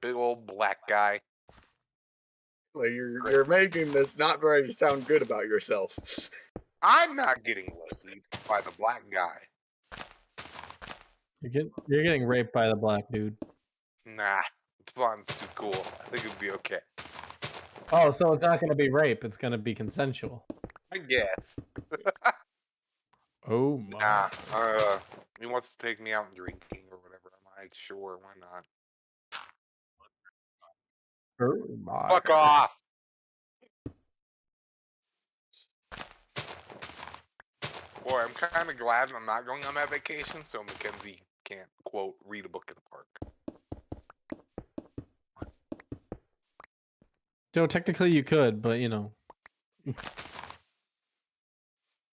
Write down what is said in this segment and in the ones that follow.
big old black guy. Like you're making this not very sound good about yourself. I'm not getting laid by the black guy. You're getting raped by the black dude. Nah, Spawn's too cool. I think it'll be okay. Oh, so it's not going to be rape. It's going to be consensual. I guess. Oh my. Nah, he wants to take me out drinking or whatever. I'm like, sure, why not? Oh my. Fuck off! Boy, I'm kind of glad I'm not going on that vacation, so Mackenzie can't, quote, read a book in the park. So technically you could, but you know.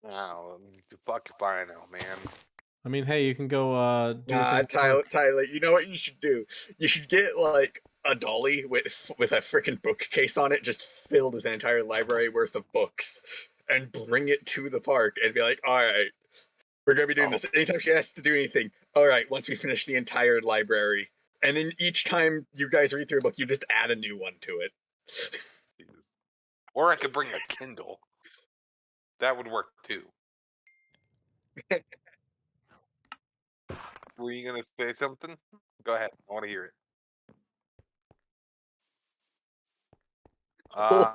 Oh, fuck if I know, man. I mean, hey, you can go do Nah, Tyler, you know what you should do? You should get like a dolly with a freaking bookcase on it, just filled with an entire library worth of books, and bring it to the park and be like, all right, we're gonna be doing this. Anytime she asks to do anything, all right, once we finish the entire library, and then each time you guys read through a book, you just add a new one to it. Or I could bring a Kindle. That would work too. Were you gonna say something? Go ahead. I want to hear it. I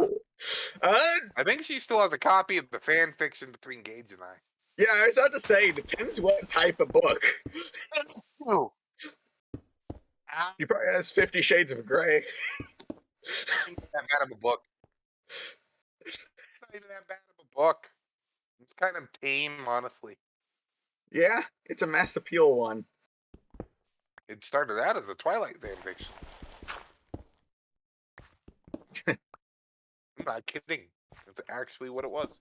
think she still has a copy of the fan fiction between Gage and I. Yeah, I was about to say, depends what type of book. Oh. She probably has 50 Shades of Grey. That bad of a book. It's not even that bad of a book. It's kind of tame, honestly. Yeah, it's a mass appeal one. It started out as a Twilight fan fiction. I'm not kidding. It's actually what it was.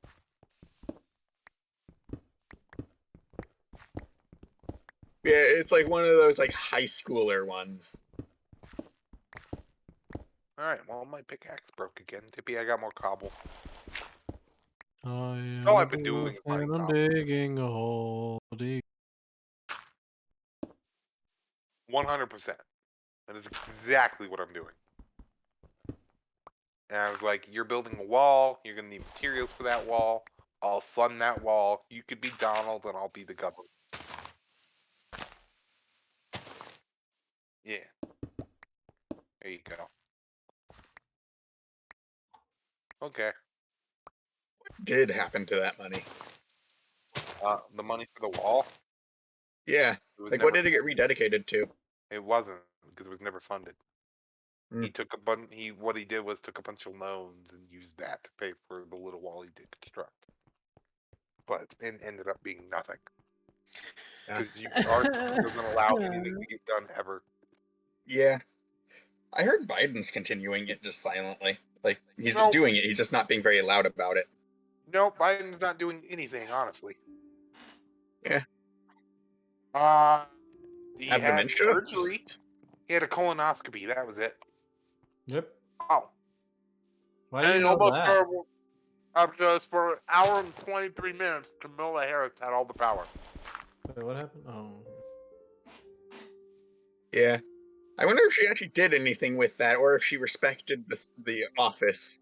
Yeah, it's like one of those like high schooler ones. Alright, well, my pickaxe broke again. Tippy, I got more cobble. Oh, yeah. All I've been doing is mining I'm cobble. digging a hole. 100%. That is exactly what I'm doing. And I was like, you're building a wall. You're going to need materials for that wall. I'll fund that wall. You could be Donald and I'll be the governor. Yeah. There you go. Okay. What did happen to that money? The money for the wall? Yeah. Like, what did it get rededicated to? It wasn't, because it was never funded. Mm. He took what he did was took a bunch of loans and used that to pay for the little wall he did construct. But it ended up being nothing. Because ours doesn't allow anything to get done ever. Yeah. I heard Biden's continuing it just silently. Like, he's doing it, he's just not being very loud about it. No, Biden's not doing anything, honestly. Yeah. He had surgery. He had a colonoscopy, that was it. Yep. Oh. Why do you know that? After for an hour and 23 minutes, Kamala Harris had all the power. Wait, what happened? Oh. Yeah. I wonder if she actually did anything with that, or if she respected the office.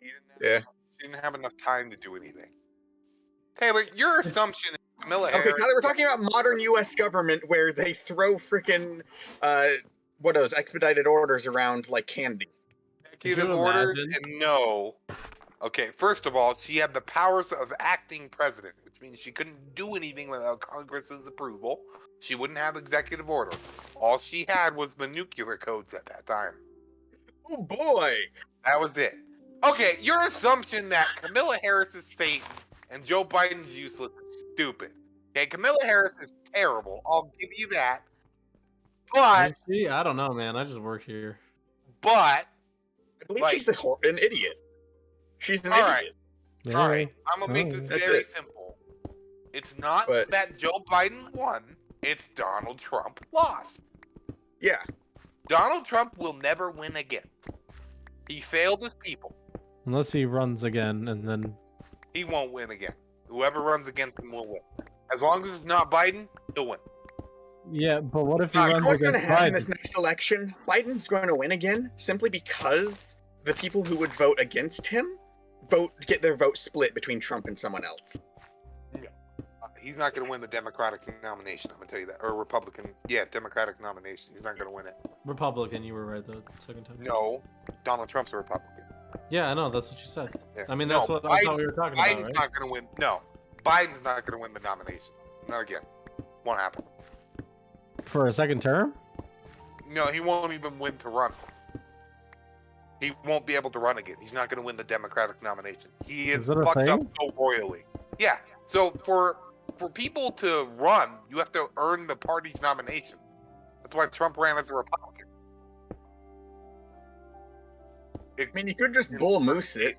She didn't have enough time to do anything. Taylor, your assumption is Kamala Harris... Okay, Tyler, we're talking about modern U.S. government where they throw freaking, what are those, expedited orders around like candy. Executive orders, and no. Okay, first of all, she had the powers of acting president, which means she couldn't do anything without Congress's approval. She wouldn't have executive order. All she had was the nuclear codes at that time. Oh boy! That was it. Okay, your assumption that Kamala Harris is Satan and Joe Biden's useless is stupid. Okay, Kamala Harris is terrible. I'll give you that. But... I don't know, man. I just work here. But... I believe she's an idiot. She's an idiot. Yeah. All right, I'm gonna make this very simple. It's not that Joe Biden won, it's Donald Trump lost. Yeah. Donald Trump will never win again. He failed his people. Unless he runs again, and then... He won't win again. Whoever runs against him will win. As long as it's not Biden, he'll win. Yeah, but what if he You know runs What's going against to happen Biden? this next election? Biden's going to win again simply because the people who would vote against him get their vote split between Trump and someone else. He's not going to win the Democratic nomination. I'm going to tell you that, or Republican. Yeah, Democratic nomination. He's not going to win it. Republican, you were right the second time. No, Donald Trump's a Republican. Yeah, I know. That's what you said. Yeah. I mean, that's what I thought we were talking about, Biden's right? not going to win. No, Biden's not going to win the nomination. Not again. Won't happen. For a second term? No, he won't even win to run. He won't be able to run again. He's not going to win the Democratic nomination. He is that a fucked up thing? so royally. Yeah. So for people to run, you have to earn the party's nomination. That's why Trump ran as a Republican. I mean, you could just bull moose it.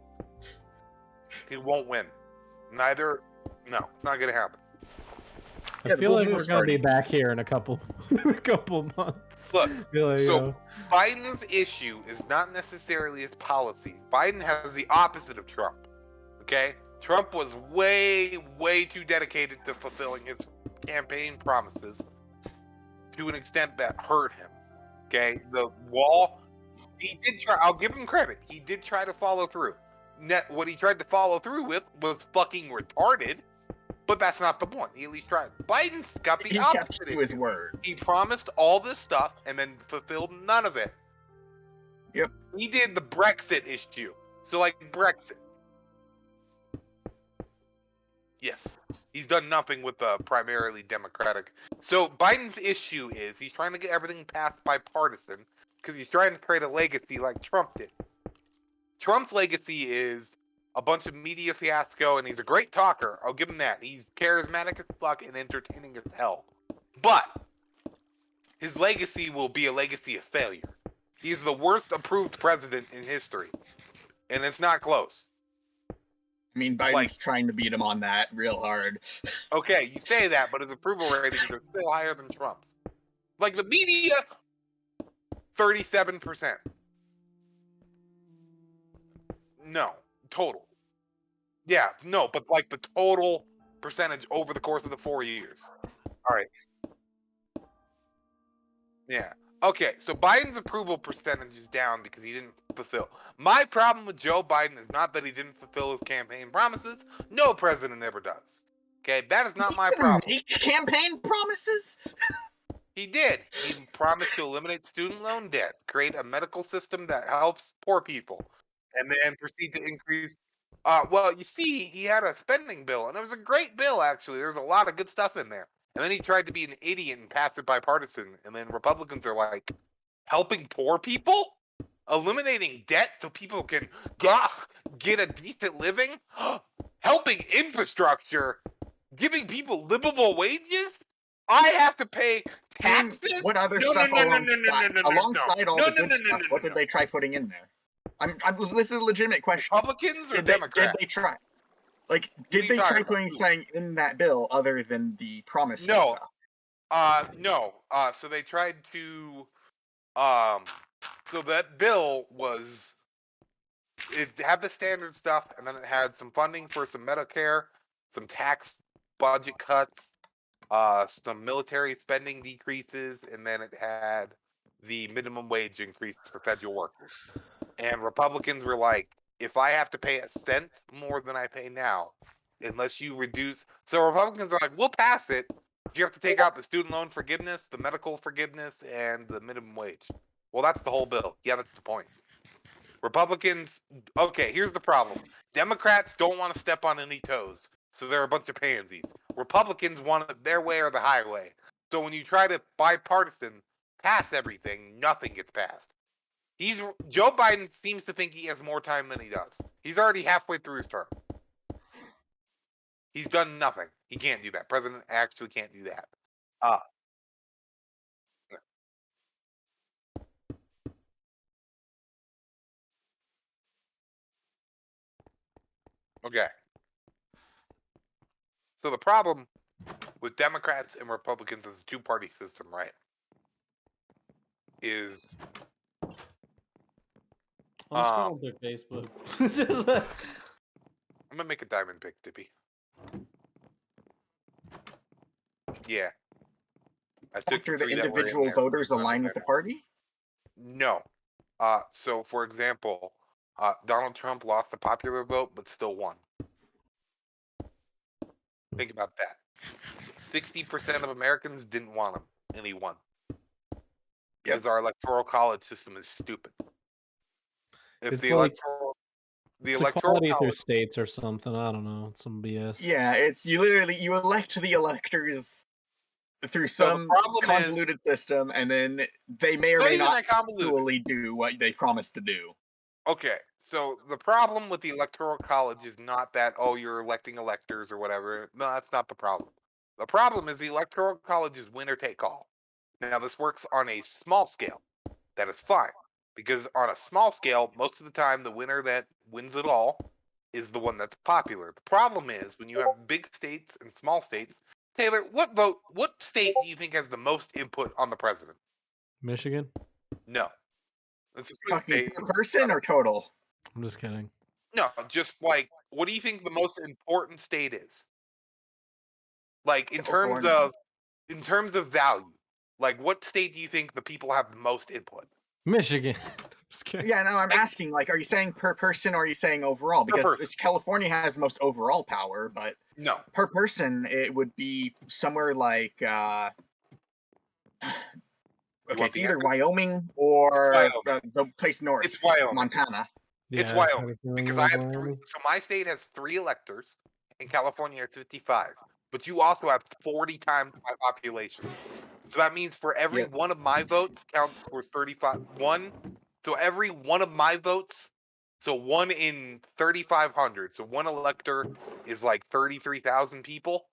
He won't win. No, it's not going to happen. I Yeah, feel like Bull we're Moose gonna be Party. back here in a couple months. Look, Be like, so Biden's issue is not necessarily his policy. Biden has the opposite of Trump. Okay? Trump was way, way too dedicated to fulfilling his campaign promises to an extent that hurt him. Okay? The wall, he did try, I'll give him credit. He did try to follow through. What he tried to follow through with was fucking retarded, but that's not the point. He at least tried. Biden's got the He opposite. kept to his word. He promised all this stuff and then fulfilled none of it. Yep. He did the Brexit issue. So, like, Brexit. Yes. He's done nothing with the primarily Democratic. So, Biden's issue is he's trying to get everything passed bipartisan because he's trying to create a legacy like Trump did. Trump's legacy is a bunch of media fiasco, and he's a great talker. I'll give him that. He's charismatic as fuck and entertaining as hell. But his legacy will be a legacy of failure. He's the worst approved president in history, and it's not close. I mean, Biden's Like- trying to beat him on that real hard. Okay, you say that, but his approval ratings are still higher than Trump's. Like the media, 37%. No, total. Yeah, no, but like the total percentage over the course of the 4 years. All right. Yeah. Okay, so Biden's approval percentage is down because he didn't fulfill. My problem with Joe Biden is not that he didn't fulfill his campaign promises. No president ever does. Okay, that is not my problem. Make campaign promises? He did. He promised to eliminate student loan debt, create a medical system that helps poor people, and then proceed to increase. Well, you see, he had a spending bill, and it was a great bill, actually. There's a lot of good stuff in there. And then he tried to be an idiot and pass it bipartisan, and then Republicans are like, helping poor people? Eliminating debt so people can get a decent living? Helping infrastructure? Giving people livable wages? I have to pay taxes? What other No, stuff no, no, no, no, alongside, no, no, no, no. alongside all No, the no, good no, no, stuff? no, What no, did they try putting in there? This is a legitimate question. Republicans or Did they Democrats? try? Like, What are did you they talking try about? putting something in that bill other than the promised No. stuff? No. So they tried to, so that bill was, it had the standard stuff, and then it had some funding for some Medicare, some tax budget cuts, some military spending decreases, and then it had the minimum wage increase for federal workers. And Republicans were like, if I have to pay a cent more than I pay now, unless you reduce, so Republicans are like, we'll pass it. You have to take out the student loan forgiveness, the medical forgiveness, and the minimum wage. Well, that's the whole bill. Yeah, that's the point. Republicans, okay, here's the problem. Democrats don't want to step on any toes, so they're a bunch of pansies. Republicans want it their way or the highway. So when you try to bipartisan pass everything, nothing gets passed. Joe Biden seems to think he has more time than he does. He's already halfway through his term. He's done nothing. He can't do that. President actually can't do that. Okay. So the problem with Democrats and Republicans as a two-party system, right, is I'm just going to Facebook. Just like- I'm gonna make a diamond pick, Dippy. Yeah. I took After the the 3 that were in individual there. voters Not align in with the there. party? No. So for example, Donald Trump lost the popular vote, but still won. Think about that. 60% of Americans didn't want him, and he won. Because our electoral college system is stupid. If It's the like- electoral equality through college, states or something. I don't know. It's some BS. Yeah, it's you elect the electors through So the some problem is- convoluted system, and then they may or not may even not that convoluted. actually do what they promised to do. Okay, so the problem with the electoral college is not that, oh, you're electing electors or whatever. No, that's not the problem. The problem is the electoral college is winner take all. Now, this works on a small scale. That is fine. Because on a small scale, most of the time, the winner that wins it all is the one that's popular. The problem is when you have big states and small states. Taylor, what state do you think has the most input on the president? Michigan? No. It's a swing Talking state. per person or total? I'm just kidding. No, just like, what do you think the most important state is? Like in terms of value. Like what state do you think the people have the most input? Michigan. Just kidding. Yeah, no, I'm Like- asking, like, are you saying per person or are you saying overall? Per Because person. California has the most overall power, but No. per person, it would be somewhere like, okay, want it's the either answer? Wyoming or Wyoming. the place north. It's Wyoming. Montana. It's Yeah, Wyoming. California Because was I have Wyoming. so my state has 3 electors and California has 55. But you also have 40 times my population. So that means for every Yep. one of my votes counts for 35. So every one of my votes, so 1 in 3,500. So one elector is like 33,000 people.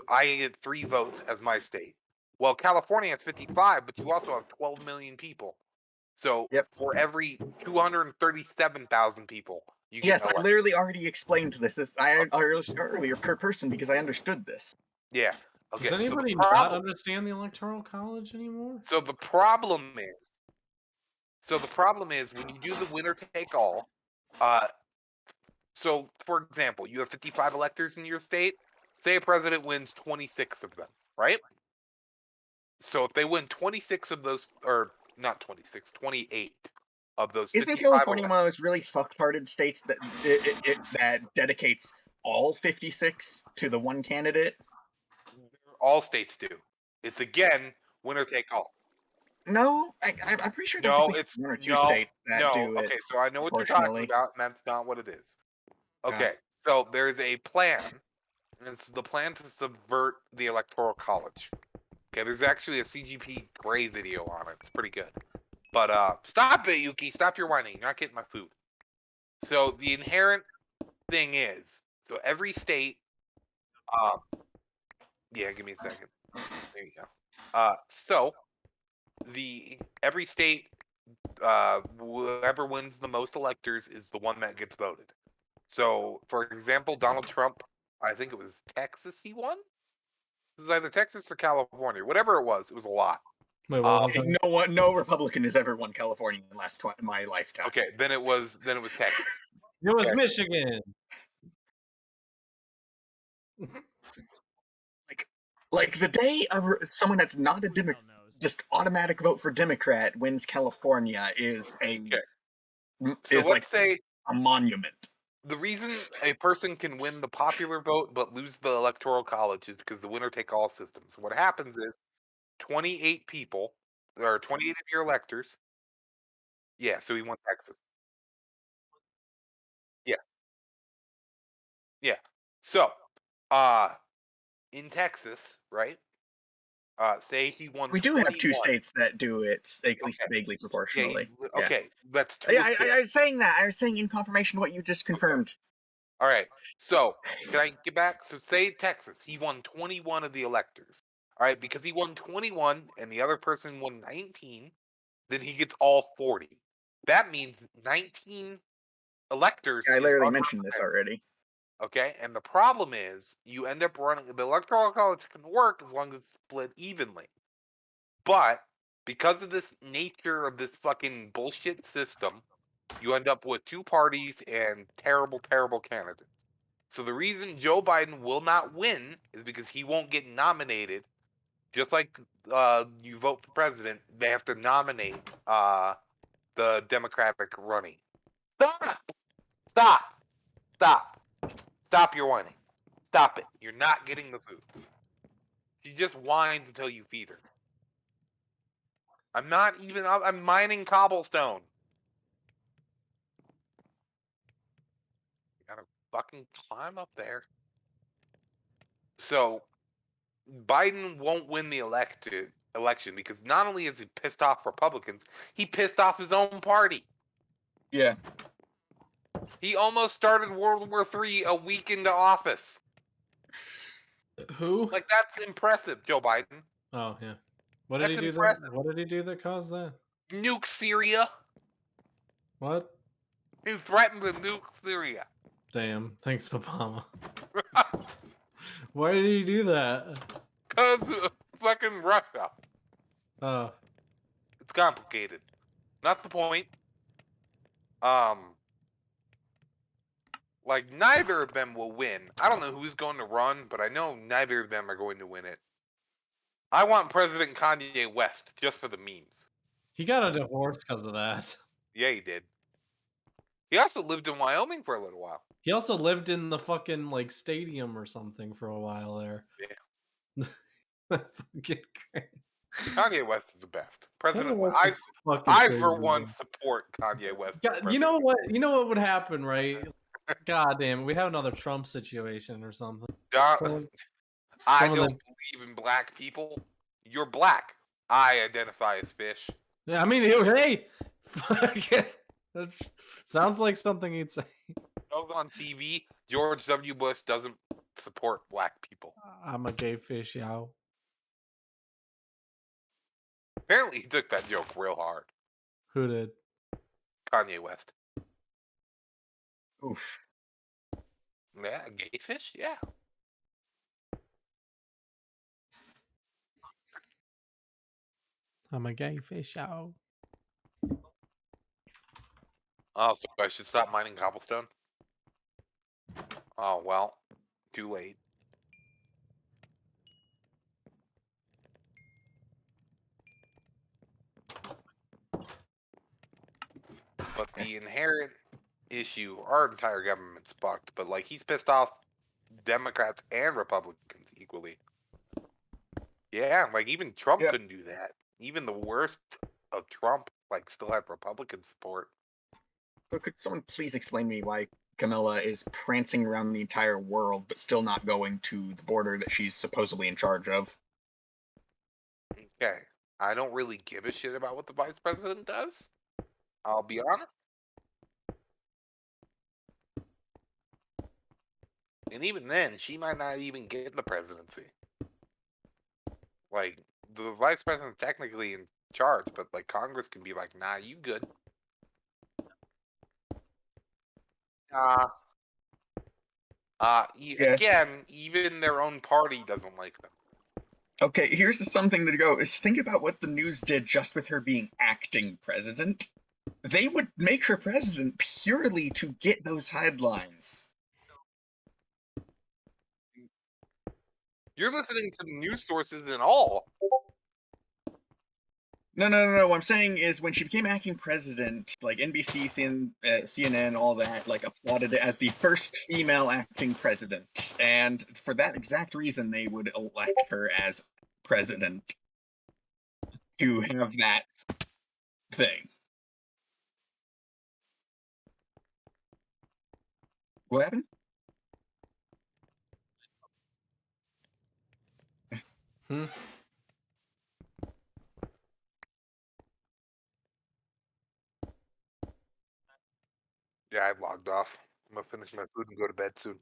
I get 3 votes as my state. Well, California has 55, but you also have 12 million people. So Yep. for every 237,000 people, you get Yes, an I elector. literally already explained this. Earlier per person because I understood this. Yeah. Okay. Does anybody so not understand the electoral college anymore? So the problem is when you do the winner take all, so for example, you have 55 electors in your state. Say a president wins 26 of them, right? So if they win 26 of those, or not 26, 28 of those 55 Isn't California electors, one of those really fuckhearted states that that dedicates all 56 to the one candidate? all states do. It's again winner take all. No, I'm pretty sure there's No, at least it's 1 or 2 no, states that no. do it Okay, so I know what you're talking proportionally. about, and that's not what it is. Yeah. Okay, so there's a plan, and it's the plan to subvert the electoral college. Okay, there's actually a CGP Grey video on it. It's pretty good. But stop it, Yuki. Stop your whining. You're not getting my food. So the inherent thing is, so every state, yeah, give me a second. There you go. So every state, whoever wins the most electors is the one that gets voted. So, for example, Donald Trump, I think it was Texas he won? It was either Texas or California. Whatever it was a lot. Wait, what was that? No Republican has ever won California in the last my lifetime. Okay, then it was Texas. It was Okay. Michigan. Like the day someone that's not a Democrat just automatic vote for Democrat wins California is So is let's like say a monument. the reason a person can win the popular vote but lose the electoral college is because the winner take all system. So what happens is 28 people, or 28 of your electors. Yeah, so he won Texas. Yeah. Yeah. So, in Texas, right? Say he won We do have 2 21. states that do it at least Okay. vaguely Yeah, proportionally. Yeah. okay, that's 2 Yeah, states. I was saying that. I was saying in confirmation what you just confirmed. All right. So, can I get back? So, say Texas, he won 21 of the electors. All right, because he won 21 and the other person won 19, then he gets all 40. That means 19 electors. I is literally mentioned this unrepresented. already. Okay, and the problem is you end up running the electoral college can work as long as it's split evenly. But because of this nature of this fucking bullshit system, you end up with 2 parties and terrible, terrible candidates. So the reason Joe Biden will not win is because he won't get nominated Just like you vote for president, they have to nominate the Democratic running. Stop! Stop! Stop! Stop your whining. Stop it. You're not getting the food. She just whines until you feed her. I'm not even. I'm mining cobblestone. Gotta fucking climb up there. So Biden won't win the election because not only is he pissed off Republicans, he pissed off his own party. Yeah. He almost started World War III a week into office. Who? Like, that's impressive, Joe Biden. Oh yeah. What did That's he do? impressive. What did he do that caused that? Nuke Syria. What? He threatened to nuke Syria. Damn. Thanks, Obama. Why did he do that? Because of fucking Russia. Oh. It's complicated. Not the point. Like, neither of them will win. I don't know who's going to run, but I know neither of them are going to win it. I want President Kanye West just for the memes. He got a divorce because of that. Yeah, he did. He also lived in Wyoming for a little while. He also lived in the fucking like stadium or something for a while there. Yeah. Fucking great. Kanye West is the best. President West I is fucking I crazy, for one man. support Kanye West. God, you know what? You know what would happen, right? God damn it, we'd have another Trump situation or something. I Some don't of them- believe in black people. You're black. I identify as fish. Yeah, I mean, hey, fuck it. That sounds like something he'd say. Goes on TV. George W. Bush doesn't support black people. I'm a gay fish, yo. Apparently, he took that joke real hard. Who did? Kanye West. Oof. Yeah, gay fish. Yeah. I'm a gay fish, yo. Oh, so I should stop mining cobblestone? Oh, well. Too late. But the inherent issue, our entire government's fucked, but like he's pissed off Democrats and Republicans equally. Yeah, like even Trump couldn't do that. Even the worst of Trump like still had Republican support. So could someone please explain to me why Camilla is prancing around the entire world but still not going to the border that she's supposedly in charge of? Okay. I don't really give a shit about what the vice president does. I'll be honest. And even then, she might not even get the presidency. Like, the vice president's technically in charge, but like Congress can be like, nah, you good. Again, even their own party doesn't like them. Okay, here's something to go is think about what the news did just with her being acting president. They would make her president purely to get those headlines. You're listening to news sources and all. No. What I'm saying is when she became acting president, like NBC, CNN, all that, like applauded it as the first female acting president. And for that exact reason, they would elect her as president to have that thing. What happened? Yeah, I've logged off. I'm gonna finish my food and go to bed soon.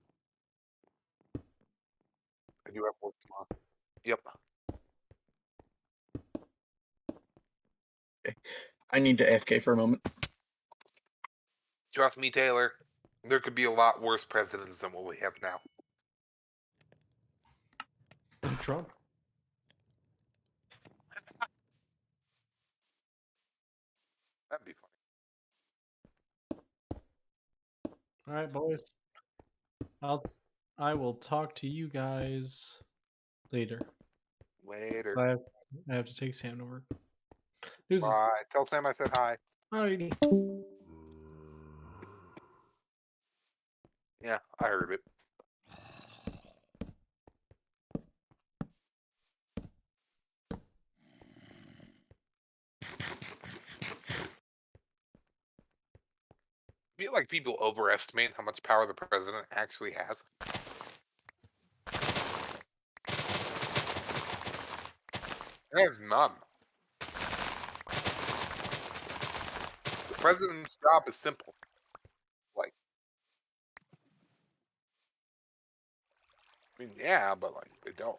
I do have work tomorrow. Yep. Okay. I need to AFK for a moment. Trust me, Taylor. There could be a lot worse presidents than what we have now. Trump. That'd be funny. All right, boys. I will talk to you guys later. Later. I have to take Sam to work. Who's Bye. Tell Sam I said hi. alrighty? Yeah, I heard it. I feel like people overestimate how much power the president actually has. He has none. The president's job is simple. Like, I mean, yeah, but like, they don't.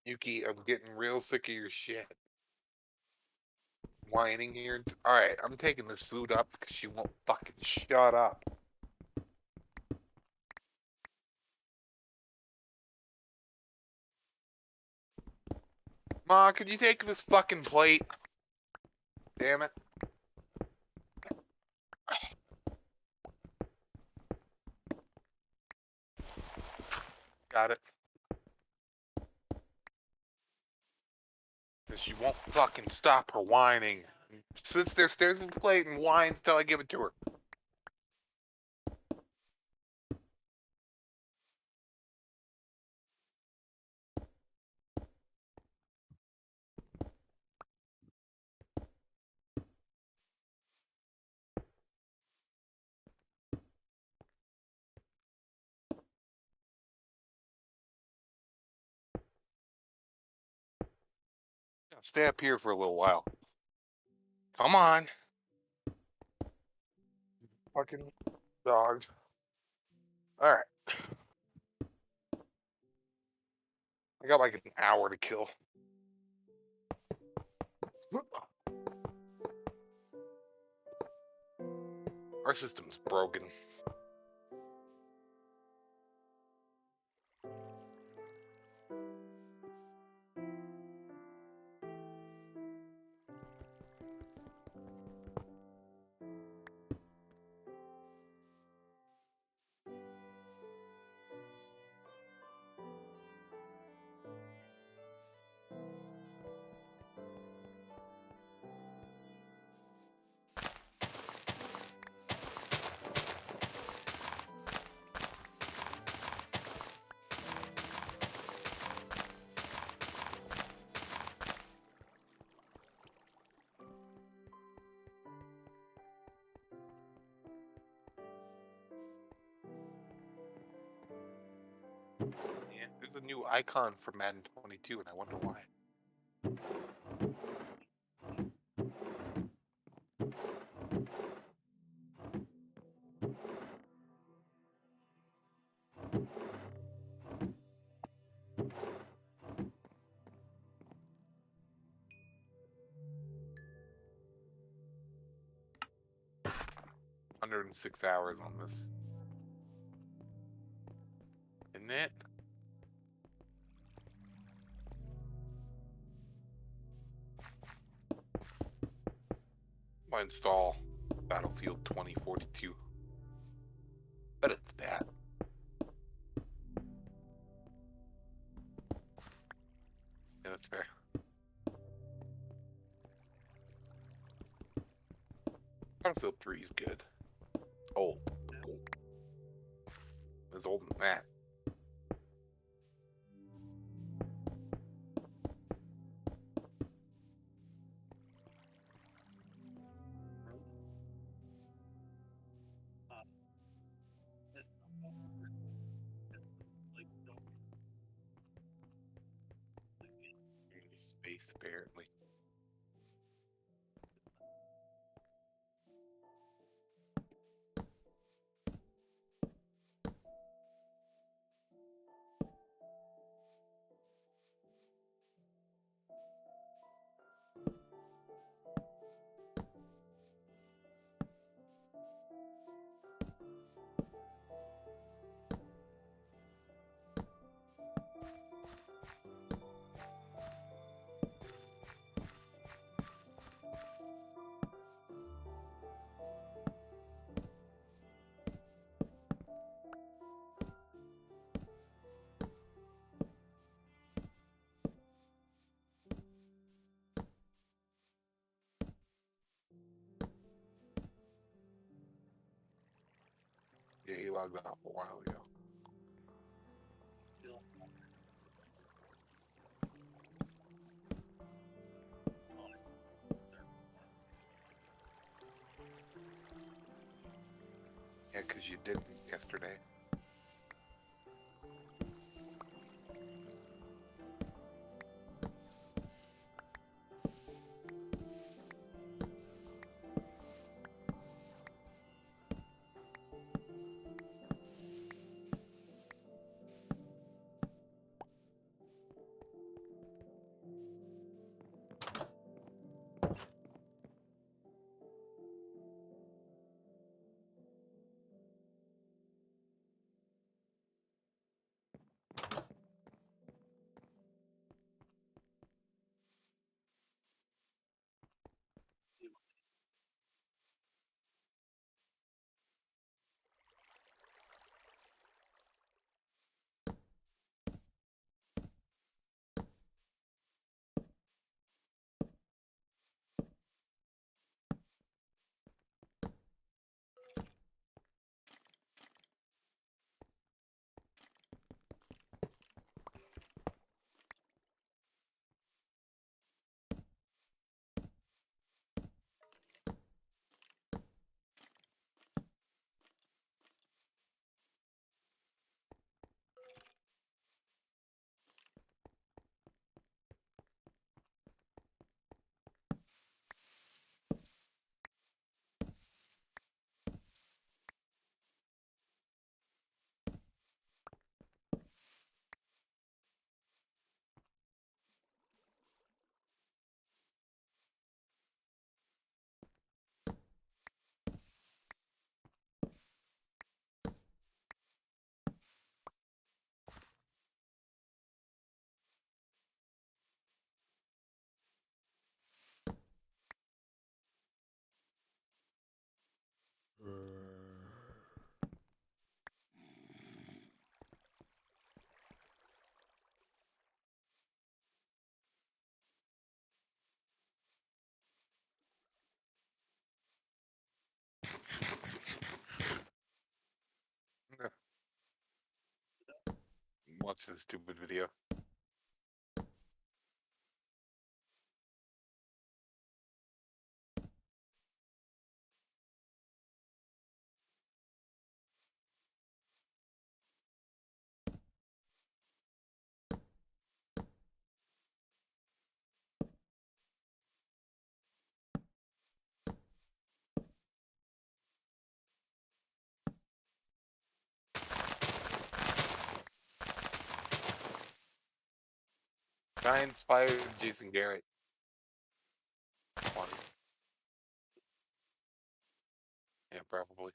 Yuki, I'm getting real sick of your shit. Whining here. Alright, I'm taking this food up because she won't fucking shut up. Ma, could you take this fucking plate? Damn it. Got it. Because she won't fucking stop her whining. Sits there, stares at the plate, and whines till I give it to her. Yeah, stay up here for a little while. Come on. Fucking dog. Alright. I got like an hour to kill. Our system's broken. Yeah, there's a new icon for Madden 22, and I wonder why. $106 on this. Isn't it? I'll install Battlefield 2042. But it's bad. Yeah, that's fair. Battlefield 3 is good. Old. It's older than that. Space, apparently. logged off a while ago. Yeah, because you didn't yesterday. Watch this stupid video. Giants fired Jason Garrett. Funny. Yeah, probably.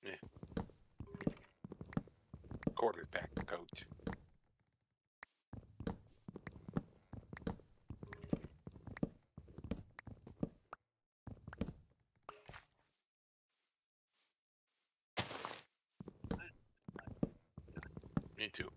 Yeah. Quarterback coach. Me too.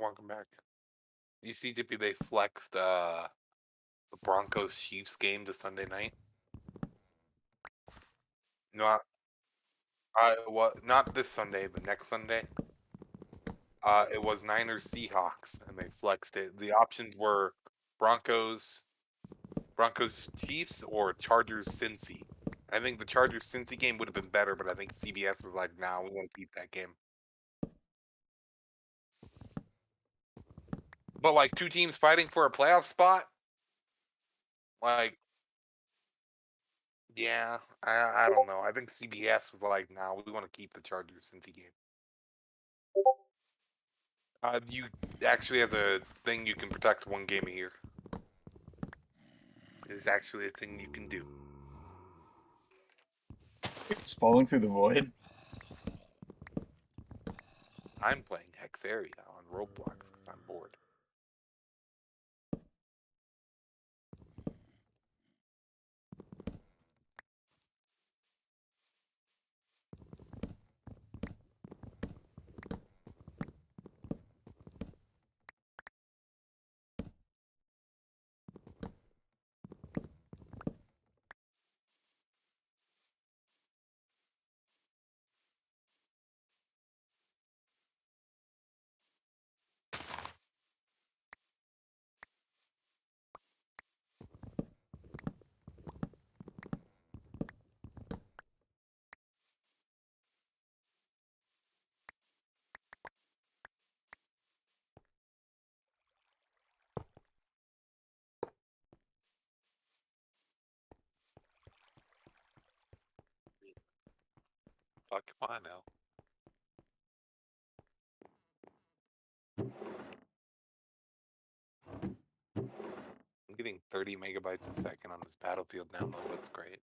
Welcome back. You see, Dippy, they flexed the Broncos Chiefs game to Sunday night. No, not this Sunday, but next Sunday. It was Niners Seahawks, and they flexed it. The options were Broncos Chiefs or Chargers Cincy. I think the Chargers Cincy game would have been better, but I think CBS was like, "Nah, we want to keep that game." But like two teams fighting for a playoff spot, like, yeah, I don't know. I think CBS was like, "Nah, we want to keep the Chargers Cincy game." You actually have a thing you can protect one game a year. It's actually a thing you can do. It's falling through the void. I'm playing Hexaria on Roblox because I'm bored. Fuck, come on now. I'm getting 30 megabytes a second on this Battlefield download. That's great.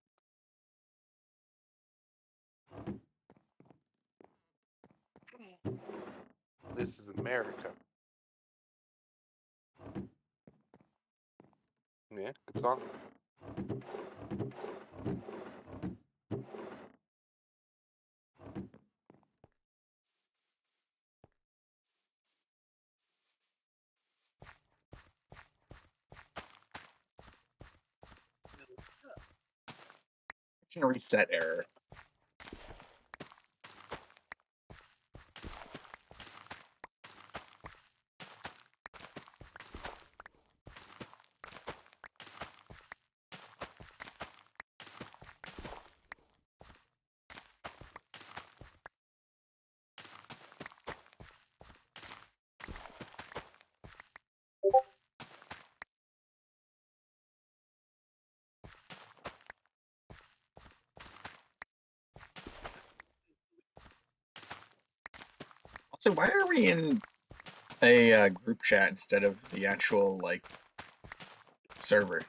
This is America. Yeah, good song. Reset error. Also, why are we in a group chat instead of the actual, like, server?